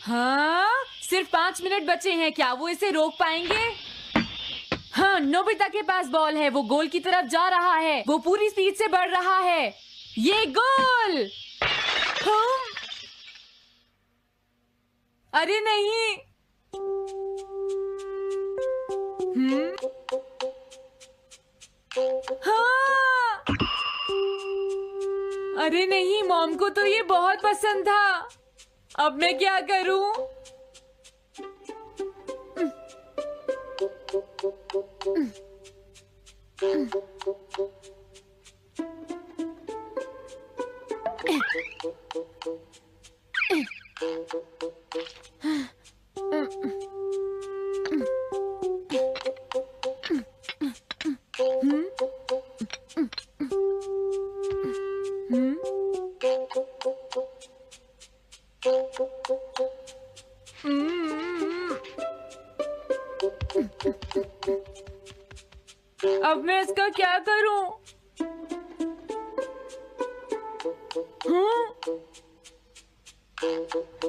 हाँ, सिर्फ 5 मिनट बचे हैं। क्या वो इसे रोक पाएंगे? हाँ, नोबिता के पास बॉल है। वो गोल की तरफ जा रहा है। वो पूरी स्पीड से बढ़ रहा है। ये गोल! हाँ? अरे नहीं! हाँ! अरे नहीं, मॉम को तो ये बहुत पसंद था। अब मैं क्या करूं? अब मैं इसका क्या करूं?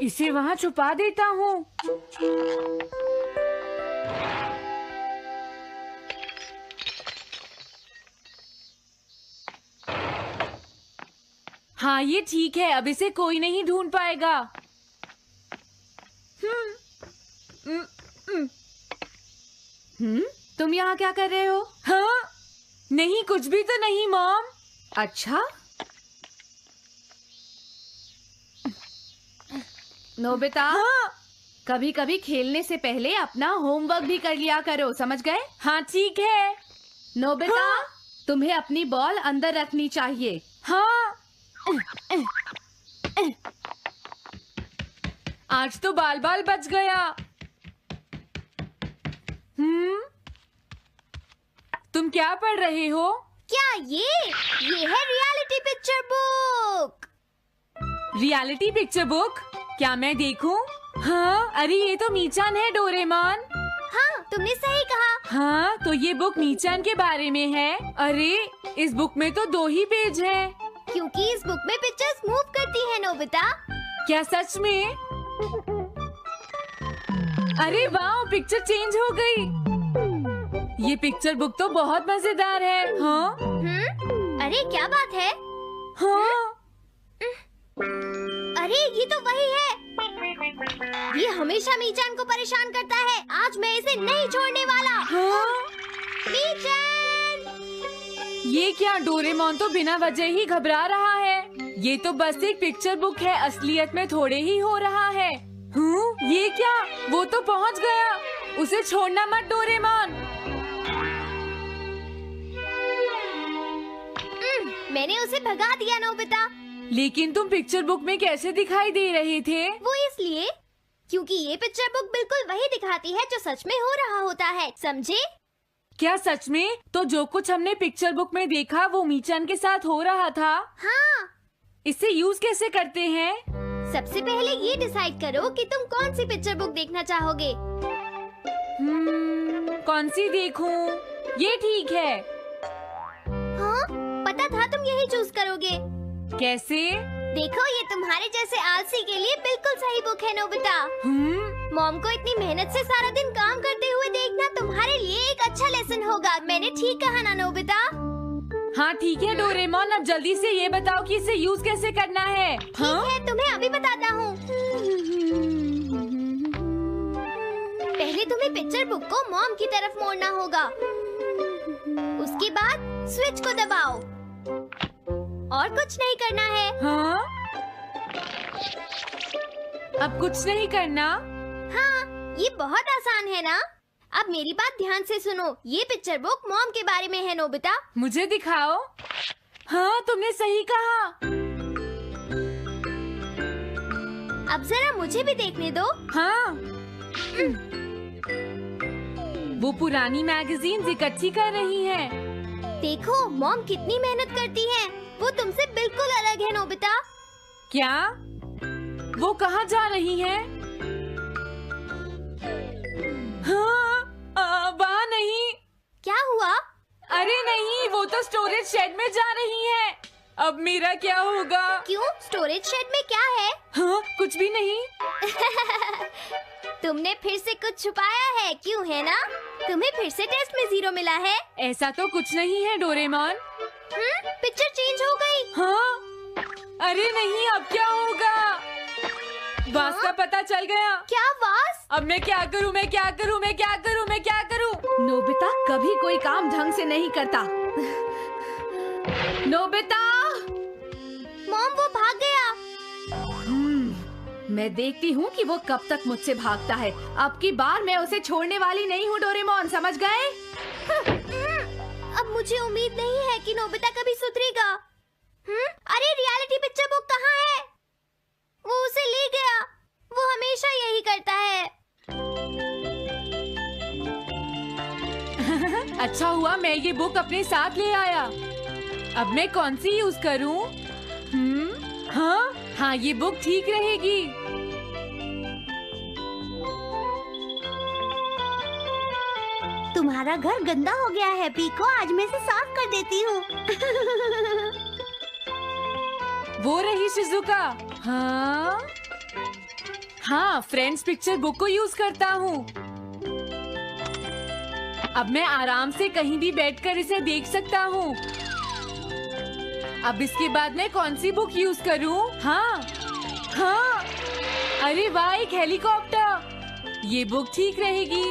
इसे वहां छुपा देता हूं। हाँ, ये ठीक है। अब इसे कोई नहीं ढूंढ पाएगा। तुम यहाँ क्या कर रहे हो? हाँ? नहीं, कुछ भी तो नहीं मॉम। अच्छा, नोबिता, हाँ? कभी कभी खेलने से पहले अपना होमवर्क भी कर लिया करो, समझ गए? हाँ, ठीक है। नोबिता, हाँ? तुम्हें अपनी बॉल अंदर रखनी चाहिए। हाँ? आज तो बाल बाल बच गया। तुम क्या पढ़ रहे हो? क्या ये है reality picture book. Reality picture book? क्या मैं देखूं? हाँ, अरे ये तो मीचान है, डोरेमोन। हाँ, तुमने सही कहा। हाँ, तो ये बुक मीचान के बारे में है। अरे, इस बुक में तो 2 ही पेज हैं। क्योंकि इस बुक में पिक्चर्स मूव करती है नोबिता। क्या सच में? अरे वाह, पिक्चर चेंज हो गई। ये पिक्चर बुक तो बहुत मजेदार है। हाँ? अरे क्या बात है? हाँ? अरे ये तो वही है। ये हमेशा मीचान को परेशान करता है। आज मैं इसे नहीं छोड़ने वाला। हाँ? मीचान! ये क्या, डोरेमोन तो बिना वजह ही घबरा रहा है। ये तो बस एक पिक्चर बुक है, असलियत में थोड़े ही हो रहा है। ये क्या? वो तो पहुंच गया। उसे छोड़ना मत डोरेमोन। मैंने उसे भगा दिया नोबिता। लेकिन तुम पिक्चर बुक में कैसे दिखाई दे रहे थे? वो इसलिए क्योंकि ये पिक्चर बुक बिल्कुल वही दिखाती है जो सच में हो रहा होता है, समझे? क्या सच में? तो जो कुछ हमने पिक्चर बुक में देखा वो मीचान के साथ हो रहा था? हाँ। इसे यूज कैसे करते हैं? सबसे पहले ये डिसाइड करो कि तुम कौन सी पिक्चर बुक देखना चाहोगे। कौन सी देखूं? ये ठीक है। हाँ, पता था तुम यही चूज करोगे। कैसे? देखो, ये तुम्हारे जैसे आलसी के लिए बिल्कुल सही बुक है नोबिता। मॉम को इतनी मेहनत से सारा दिन काम करते हुए देखना तुम्हारे लिए एक अच्छा लेसन होगा। मैंने ठीक कहा ना नोबिता? हाँ ठीक है डोरेमोन, अब जल्दी से ये बताओ कि इसे यूज कैसे करना है। ठीक है, तुम्हें अभी बताता हूँ। पहले तुम्हें पिक्चर बुक को मॉम की तरफ मोड़ना होगा। उसके बाद स्विच को दबाओ। और कुछ नहीं करना है। हाँ? अब कुछ नहीं करना? हाँ, ये बहुत आसान है ना? अब मेरी बात ध्यान से सुनो। ये पिक्चर बुक मॉम के बारे में है नोबिता। मुझे दिखाओ। हाँ, तुमने सही कहा। अब जरा मुझे भी देखने दो। हाँ। वो पुरानी मैगजीन्स इकट्ठी कर रही है। देखो, मॉम कितनी मेहनत करती है। वो तुमसे बिल्कुल अलग है नोबिता। क्या? वो कहाँ जा रही है? हाँ, वहाँ नहीं। क्या हुआ? अरे नहीं, वो तो स्टोरेज शेड में जा रही है। अब मेरा क्या होगा? क्यों? स्टोरेज शेड में क्या है? हाँ, कुछ भी नहीं। तुमने फिर से कुछ छुपाया है, क्यों है ना? तुम्हें फिर से टेस्ट में 0 मिला है। ऐसा तो कुछ नहीं है डोरेमोन। पिक्चर चेंज हो गई। हाँ? अरे नहीं, अब क्या होगा? वास का पता चल गया। क्या वास? अब मैं क्या करूँ? मैं क्या करूँ? मैं क्या करूँ? मैं क्या करूँ? नोबिता कभी कोई काम ढंग से नहीं करता। नोबिता! मॉम, वो भाग गया। मैं देखती हूँ कि वो कब तक मुझसे भागता है। अब की बार मैं उसे छोड़ने वाली नहीं हूँ डोरेमोन, समझ गए? अब मुझे उम्मीद नहीं है कि नोबिता कभी सुधरेगा। अरे रियलिटी पिक्चर बुक कहाँ है? वो उसे ले गया। वो हमेशा यही करता है। अच्छा हुआ मैं ये बुक अपने साथ ले आया। अब मैं कौन सी यूज करूँ? हाँ, ये बुक ठीक रहेगी। तुम्हारा घर गंदा हो गया है पीको, आज मैं इसे साफ कर देती हूँ। वो रही शिजुका। हाँ, फ्रेंड्स पिक्चर बुक को यूज करता हूँ। अब मैं आराम से कहीं भी बैठकर इसे देख सकता हूँ। अब इसके बाद मैं कौन सी बुक यूज करूँ? हाँ, अरे वाह, एक हेलीकॉप्टर। ये बुक ठीक रहेगी।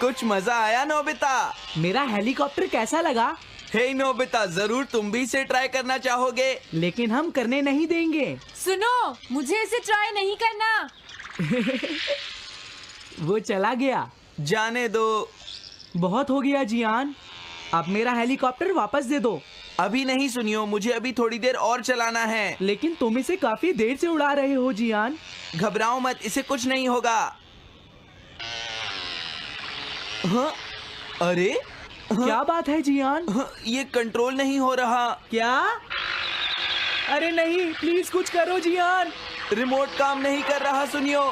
कुछ मजा आया नोबिता? मेरा हेलीकॉप्टर कैसा लगा? हे नोबिता, जरूर तुम भी इसे ट्राई करना चाहोगे। लेकिन हम करने नहीं देंगे। सुनो, मुझे इसे ट्राई नहीं करना। वो चला गया। जाने दो। बहुत हो गया जियान, अब मेरा हेलीकॉप्टर वापस दे दो। अभी नहीं सुनियो, मुझे अभी थोड़ी देर और चलाना है। लेकिन तुम इसे काफी देर से उड़ा रहे हो जियान। घबराओ मत, इसे कुछ नहीं होगा। हाँ? अरे क्या बात है जियान? ये कंट्रोल नहीं हो रहा। क्या? अरे नहीं, प्लीज कुछ करो जियान। रिमोट काम नहीं कर रहा, सुनियो।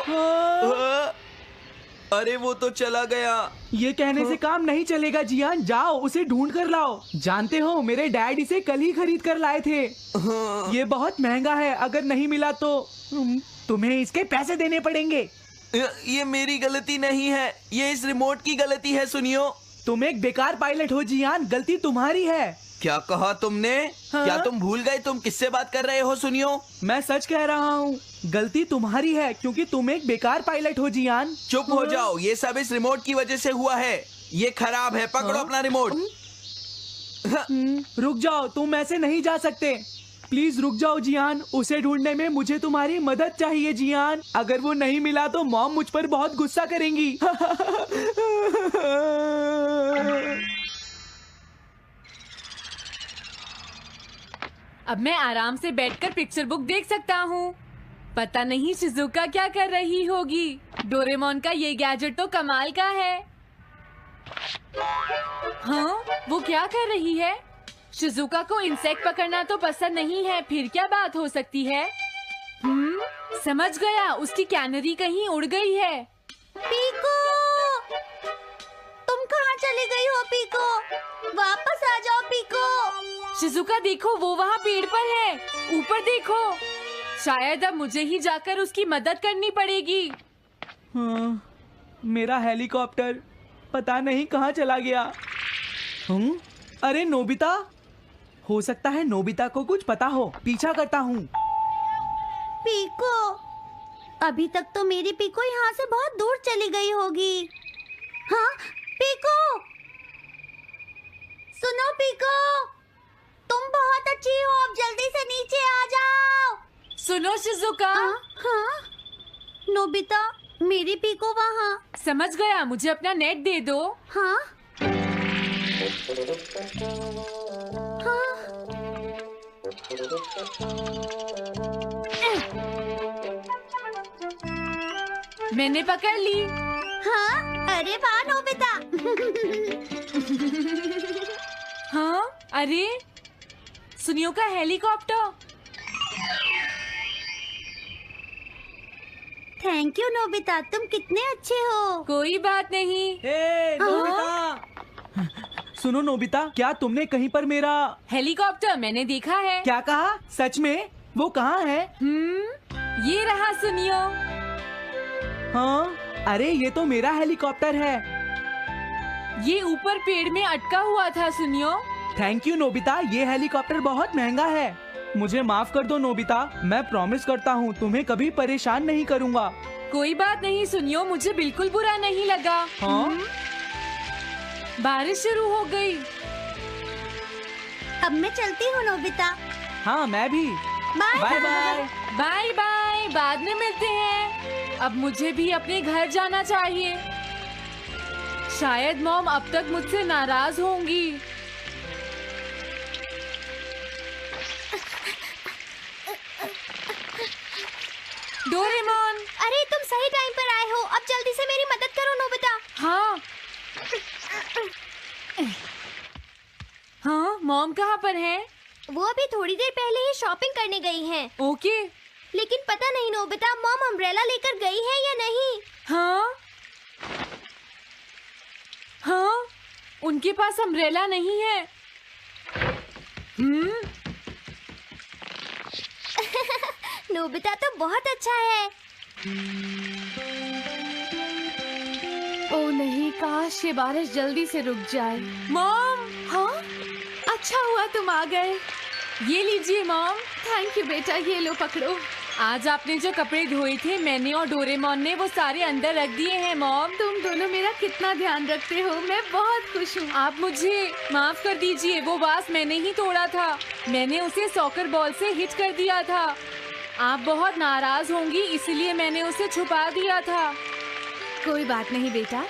अरे वो तो चला गया। ये कहने से काम नहीं चलेगा जियान, जाओ उसे ढूंढ कर लाओ। जानते हो, मेरे डैड इसे कल ही खरीद कर लाए थे। ये बहुत महंगा है, अगर नहीं मिला तो तुम्हें इसके पैसे देने पड़ेंगे। ये मेरी गलती नहीं है, ये इस रिमोट की गलती है, सुनियो। तुम एक बेकार पायलट हो जियान, गलती तुम्हारी है। क्या कहा तुमने? हाँ? क्या तुम भूल गए तुम किससे बात कर रहे हो? सुनियो, मैं सच कह रहा हूँ, गलती तुम्हारी है क्योंकि तुम एक बेकार पायलट हो जियान। चुप हो जाओ, ये सब इस रिमोट की वजह से हुआ है। ये खराब है, पकड़ो अपना रिमोट। रुक जाओ, तुम ऐसे नहीं जा सकते। प्लीज रुक जाओ जियान, उसे ढूंढने में मुझे तुम्हारी मदद चाहिए जियान। अगर वो नहीं मिला तो मॉम मुझ पर बहुत गुस्सा करेंगी। अब मैं आराम से बैठकर पिक्चर बुक देख सकता हूँ। पता नहीं शिजुका क्या कर रही होगी। डोरेमोन का ये गैजेट तो कमाल का है। हाँ, वो क्या कर रही है? शिजुका को इंसेक्ट पकड़ना तो पसंद नहीं है, फिर क्या बात हो सकती है? समझ गया, उसकी कैनरी कहीं उड़ गई है। पीको, तुम कहाँ चली गई हो पीको? वापस आ जाओ पीको। शिजुका देखो, वो वहाँ पेड़ पर है। ऊपर देखो। शायद अब मुझे ही जाकर उसकी मदद करनी पड़ेगी। हाँ, मेरा हेलीकॉप्टर पता नहीं कहाँ चला गया। अरे नोबिता, हो सकता है नोबिता को कुछ पता हो, पीछा करता हूँ। पीको, अभी तक तो मेरी पीको यहाँ से बहुत दूर चली गई होगी। हाँ पीको, सुनो पीको, तुम बहुत अच्छी हो, अब जल्दी से नीचे आ जाओ। सुनो शिजुका। हाँ? नोबिता, मेरी पीको वहाँ। समझ गया, मुझे अपना नेट दे दो। हाँ? मैंने पकड़ ली। हाँ? अरे वाह नोबिता। हाँ, अरे सुनियो का हेलीकॉप्टर। थैंक यू नोबिता, तुम कितने अच्छे हो। कोई बात नहीं। हे नोबिता, सुनो नोबिता, क्या तुमने कहीं पर मेरा हेलीकॉप्टर मैंने देखा है। क्या कहा? सच में? वो कहाँ है? ये रहा, सुनियो। हाँ, अरे ये तो मेरा हेलीकॉप्टर है। ये ऊपर पेड़ में अटका हुआ था, सुनियो। थैंक यू नोबिता, ये हेलीकॉप्टर बहुत महंगा है। मुझे माफ कर दो नोबिता, मैं प्रॉमिस करता हूँ तुम्हें कभी परेशान नहीं करूँगा। कोई बात नहीं सुनियो, मुझे बिल्कुल बुरा नहीं लगा। हाँ? बारिश शुरू हो गई। अब मैं चलती हूँ नोबिता। हाँ, मैं भी। Bye bye bye. Bye bye, बाद में मिलते हैं। अब मुझे भी अपने घर जाना चाहिए। शायद मॉम अब तक मुझसे नाराज होंगी। डोरेमोन। अरे तुम सही टाइम पर आए हो, अब जल्दी से मेरी मदद करो नोबिता। हाँ हाँ, मॉम कहाँ पर है? वो अभी थोड़ी देर पहले ही शॉपिंग करने गई हैं। ओके। लेकिन पता नहीं नोबिता, मॉम अम्ब्रेला लेकर गई है या नहीं। हाँ हाँ, उनके पास अम्ब्रेला नहीं है। नोबिता तो बहुत अच्छा है। ओ नहीं, काश ये बारिश जल्दी से रुक जाए। मॉम, हाँ, अच्छा हुआ तुम आ गए। ये लीजिए मॉम। थैंक यू बेटा, ये लो पकड़ो। आज आपने जो कपड़े धोए थे, मैंने और डोरेमोन ने वो सारे अंदर रख दिए हैं मॉम। तुम दोनों मेरा कितना ध्यान रखते हो, मैं बहुत खुश हूँ। आप मुझे माफ कर दीजिए, वो वास मैंने ही तोड़ा था। मैंने उसे सॉकर बॉल से हिट कर दिया था। आप बहुत नाराज होंगी, इसलिए मैंने उसे छुपा दिया था। कोई बात नहीं बेटा,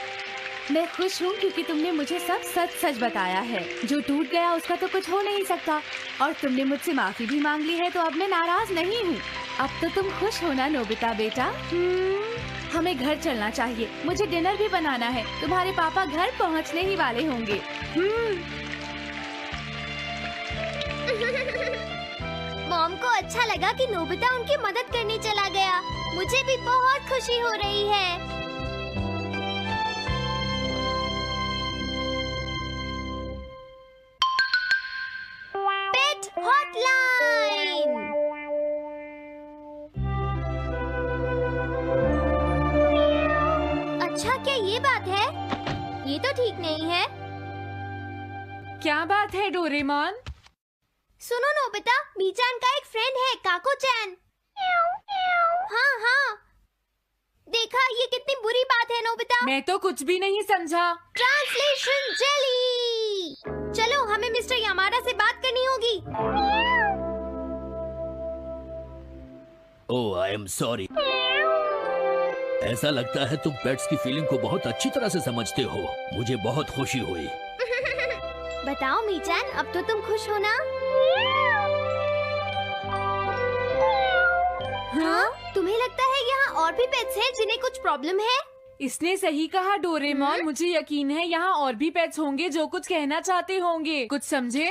मैं खुश हूँ क्योंकि तुमने मुझे सब सच सच बताया है। जो टूट गया उसका तो कुछ हो नहीं सकता, और तुमने मुझसे माफी भी मांग ली है, तो अब मैं नाराज नहीं हूँ। अब तो तुम खुश हो ना नोबिता बेटा? हमें घर चलना चाहिए, मुझे डिनर भी बनाना है। तुम्हारे पापा घर पहुँचने ही वाले होंगे। मॉम को अच्छा लगा कि नोबिता उनकी मदद करने चला गया। मुझे भी बहुत खुशी हो रही है। पेट हॉटलाइन। अच्छा, क्या ये बात है? ये तो ठीक नहीं है। क्या बात है डोरेमोन? सुनो नोबिता, मीचान का एक फ्रेंड है, काको-चैन। हाँ हाँ, देखा, ये कितनी बुरी बात है नोबिता। मैं तो कुछ भी नहीं समझा। Translation jelly. चलो, हमें मिस्टर यामाडा से बात करनी होगी। ओह, आई एम सॉरी। ऐसा लगता है तुम पेट्स की फीलिंग को बहुत अच्छी तरह से समझते हो। मुझे बहुत खुशी हुई। बताओ मीचान, अब तो तुम खुश हो ना? हाँ? तुम्हें लगता है यहाँ और भी पेट्स हैं जिन्हें कुछ प्रॉब्लम है? इसने सही कहा डोरेमोन, मुझे यकीन है यहाँ और भी पेट्स होंगे जो कुछ कहना चाहते होंगे। कुछ समझे?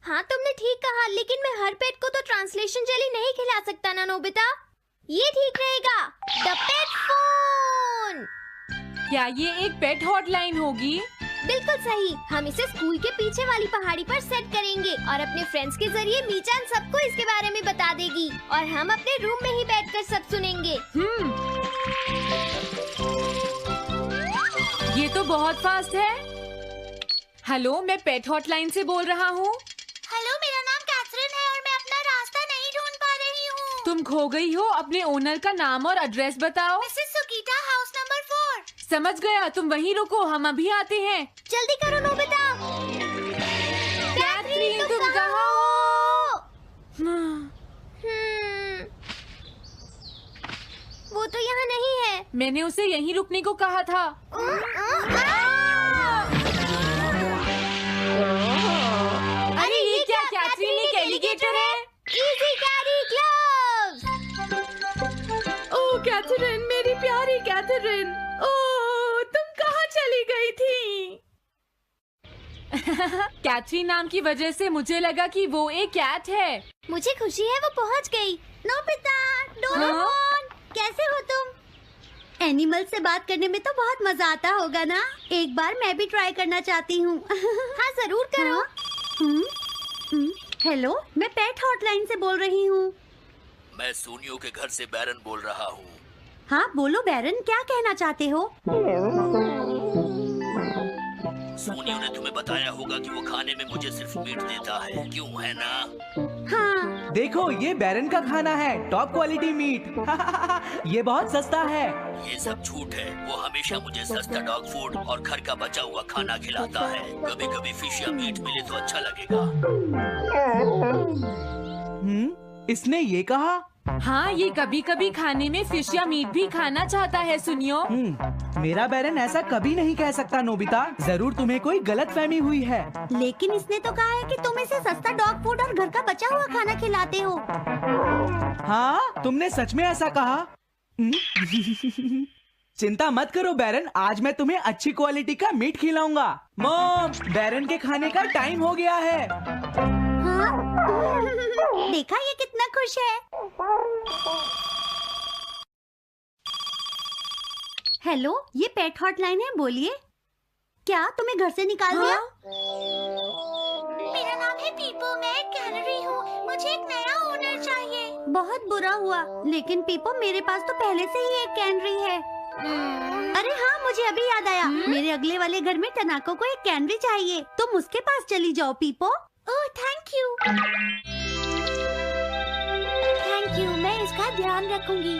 हाँ, तुमने ठीक कहा, लेकिन मैं हर पेट को तो ट्रांसलेशन जेली नहीं खिला सकता ना नोबिता। ये ठीक रहेगा। The pet phone. क्या ये एक पेट हॉटलाइन होगी? बिल्कुल सही। हम इसे स्कूल के पीछे वाली पहाड़ी पर सेट करेंगे और अपने फ्रेंड्स के जरिए मीचान सबको इसके बारे में बता देगी, और हम अपने रूम में ही बैठकर सब सुनेंगे। ये तो बहुत फास्ट है। हेलो, मैं पेट हॉटलाइन से बोल रहा हूँ। हेलो, मेरा नाम कैथरीन है और मैं अपना रास्ता नहीं ढूंढ पा रही हूँ। तुम खो गई हो, अपने ओनर का नाम और एड्रेस बताओ। Mrs Sukita, house number 4। समझ गया, तुम वहीं रुको, हम अभी आते हैं। जल्दी करो नोबिता। कैथरीन, तुम कहाँ हो? वो तो यहाँ नहीं है। मैंने उसे यहीं रुकने को कहा था। अरे ये क्या, कैथरीन एक एलिगेटर है। Easy carry gloves. Oh Catherine, मेरी प्यारी कैथरीन, ओह तुम कहाँ चली गई थी? कैथरीन नाम की वजह से मुझे लगा कि वो एक कैट है। मुझे खुशी है वो पहुंच गई। नोबिता, डोरेमोन, कैसे हो तुम? एनिमल से बात करने में तो बहुत मजा आता होगा ना? एक बार मैं भी ट्राई करना चाहती हूँ। हाँ जरूर करो। हेलो, मैं पेट हॉटलाइन से बोल रही हूँ। मैं सोनियो के घर से बैरन बोल रहा हूँ। हाँ बोलो बैरन, क्या कहना चाहते हो? सोनियो ने तुम्हें बताया होगा कि वो खाने में मुझे सिर्फ मीट देता है, क्यों है ना? हाँ। देखो ये बैरन का खाना है, टॉप क्वालिटी मीट। ये बहुत सस्ता है। ये सब झूठ है। वो हमेशा मुझे सस्ता डॉग फूड और घर का बचा हुआ खाना खिलाता है। कभी कभी फिश या मीट मिले तो अच्छा लगेगा। इसने ये कहा? हाँ, ये कभी कभी खाने में फिश या मीट भी खाना चाहता है। सुनियो, मेरा बैरन ऐसा कभी नहीं कह सकता नोबिता। जरूर तुम्हें कोई गलतफहमी हुई है। लेकिन इसने तो कहा है कि तुम इसे सस्ता डॉग फूड और घर का बचा हुआ खाना खिलाते हो। हाँ, तुमने सच में ऐसा कहा? चिंता मत करो बैरन, आज मैं तुम्हें अच्छी क्वालिटी का मीट खिलाऊंगा। मॉम, बैरन के खाने का टाइम हो गया है। हाँ? देखा ये कितना खुश है। हेलो, ये पेट हॉटलाइन है, बोलिए। क्या तुम्हें घर से निकाल दिया? मेरा नाम है पीपो, मैं एक कैनरी हूँ। मुझे एक नया ओनर चाहिए। बहुत बुरा हुआ, लेकिन पीपो मेरे पास तो पहले से ही एक कैनरी है। अरे हाँ, मुझे अभी याद आया। मेरे अगले वाले घर में टनाको को एक कैनरी चाहिए। तुम उसके पास चली जाओ पीपो। Oh thank you. Thank you, मैं इसका ध्यान रखूंगी।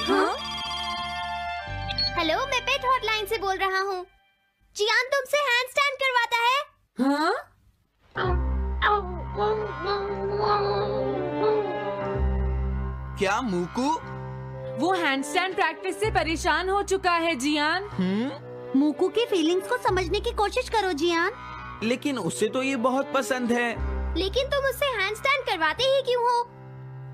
हाँ? हेलो, मैं पेट हॉटलाइन से बोल रहा हूँ। जियान तुमसे हैंडस्टैंड करवाता है। हाँ? क्या मूकू? वो हैंडस्टैंड प्रैक्टिस से परेशान हो चुका है जियान। मूकू की फीलिंग्स को समझने की कोशिश करो जियान। लेकिन उसे तो ये बहुत पसंद है। लेकिन तुम उससे हैंडस्टैंड करवाते ही क्यों हो?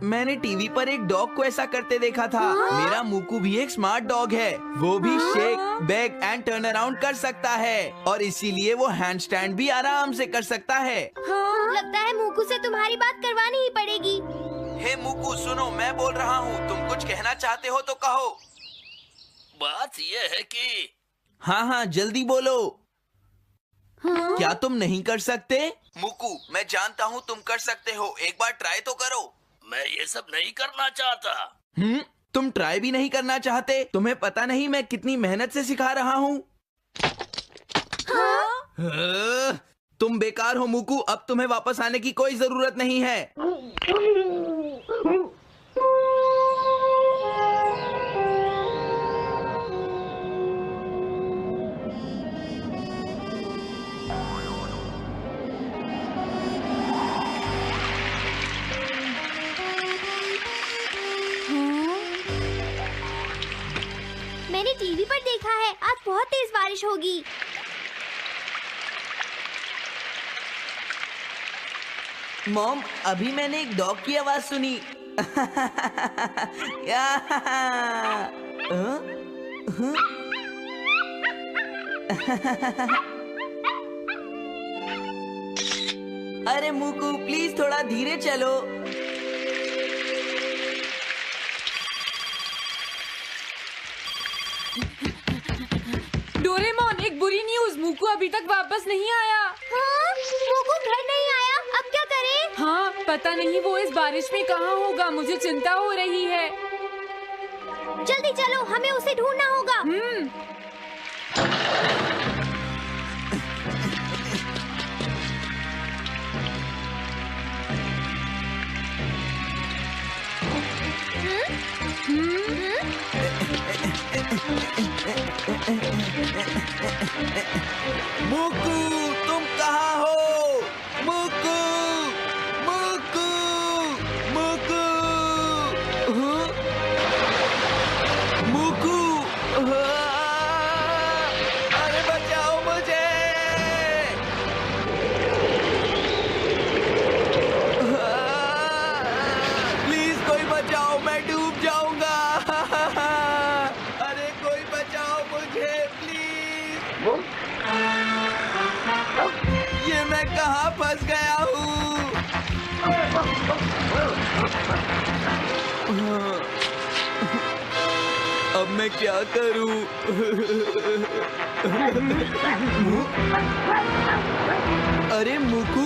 मैंने टीवी पर एक डॉग को ऐसा करते देखा था। मेरा मूकू भी एक स्मार्ट डॉग है। वो भी shake, back and turn around कर सकता है और इसीलिए वो हैंडस्टैंड भी आराम से कर सकता है। लगता है मूकू से तुम्हारी बात करवानी ही पड़ेगी। हे मूकू, सुनो, मैं बोल रहा हूँ। तुम कुछ कहना चाहते हो तो कहो। बात ये है कि हाँ हाँ, जल्दी बोलो। क्या तुम नहीं कर सकते? मूकू, मैं जानता हूँ तुम कर सकते हो। एक बार ट्राई तो करो। मैं ये सब नहीं करना चाहता। तुम ट्राई भी नहीं करना चाहते? तुम्हें पता नहीं मैं कितनी मेहनत से सिखा रहा हूँ। तुम बेकार हो मूकू। अब तुम्हें वापस आने की कोई जरूरत नहीं है। मैंने टीवी पर देखा है, आज बहुत तेज बारिश होगी। मॉम, अभी मैंने एक डॉग की आवाज सुनी। अरे मूकू, प्लीज थोड़ा धीरे चलो। डोरेमोन, एक बुरी न्यूज, मूकू अभी तक वापस नहीं आया। हाँ? मूकू घर नहीं आया, अब क्या करें? हाँ, पता नहीं वो इस बारिश में कहाँ होगा। मुझे चिंता हो रही है। जल्दी चलो, हमें उसे ढूंढना होगा। मूकू, तुम कहाँ हो? मूकू, मूकू, मूकू, मूकू, अरे बचाओ मुझे। प्लीज कोई बचाओ, मैं डूब जाऊंगा। अरे कोई बचाओ मुझे प्लीज। मैं क्या करूं? अरे मुकू,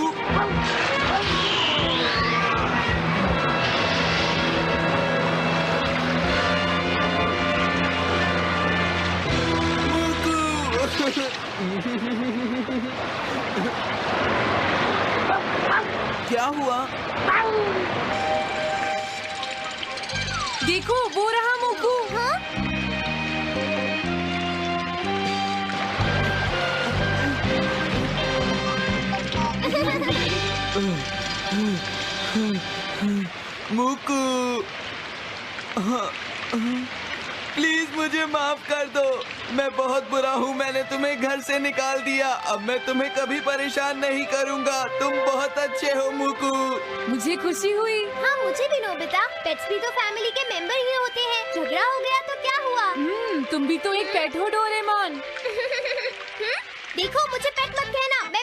क्या हुआ? देखो वो रहा मुकू। मुकू, प्लीज मुझे माफ कर दो। मैं बहुत बुरा हूँ, मैंने तुम्हें घर से निकाल दिया। अब मैं तुम्हें कभी परेशान नहीं करूँगा। तुम बहुत अच्छे हो मुकू। मुझे खुशी हुई। हाँ मुझे भी नोबिता, पेट्स भी तो फैमिली के मेंबर ही होते हैं। झगड़ा हो गया तो क्या हुआ? तुम भी तो एक पेट हो डोरेमोन। देखो मुझे पेट मत कहना, मैं